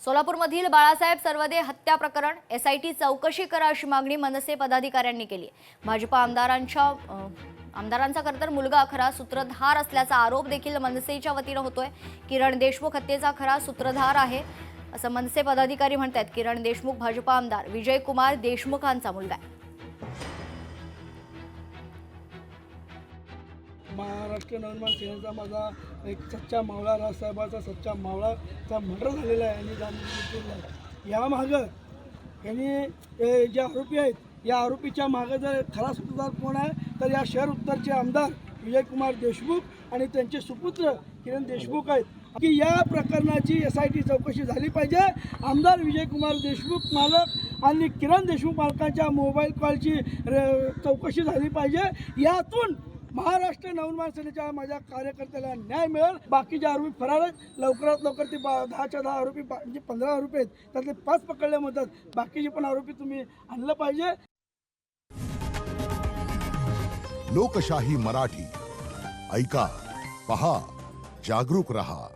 सोलापूरमधील बाळासाहेब सर्वदे हत्या प्रकरण एसआयटी चौकशी करा अशी मागणी मनसे पदाधिकाऱ्यांनी केली। भाजपा आमदारांचा खरतर मुलगा खरा सूत्रधार असल्याचा आरोप देखील मनसेच्या वतीने होतोय। किरण देशमुख हत्येचा खरा सूत्रधार आहे असं मनसे पदाधिकारी म्हणतात। किरण देशमुख भाजपा आमदार विजय कुमार देशमुखांचा मुलगा आहे। महाराष्ट्र नवनिर्माण सेनेचा माझा एक सच्चा मावळा, राजसाहेबाचा सच्चा मावळाचा मर्डर झालेला आहे आणि जामीन यामागं यांनी जे आरोपी आहेत या आरोपीच्या मागं जर खरा सूत्रधार कोण आहे तर या शहर उत्तरचे आमदार विजयकुमार देशमुख आणि त्यांचे सुपुत्र किरण देशमुख आहेत की या प्रकरणाची एसआयटी चौकशी झाली पाहिजे। आमदार विजयकुमार देशमुख मालक आणि किरण देशमुख मालकांच्या मोबाईल कॉलची चौकशी झाली पाहिजे। यातून महाराष्ट्र नवनिर्माण सेनेच्या माझ्या कार्यकर्त्याला न्याय मिळेल। बाकीचे आरोपी फरार आहेत, लवकरात लवकर ते 10च्या 10 आरोपी म्हणजे 15 आरोपी आहेत, त्यातले 5 पकडले म्हणतात, बाकीचे पण आरोपी तुम्ही आणलं पाहिजे। लोकशाही मराठी ऐका, पहा, जागरूक रहा।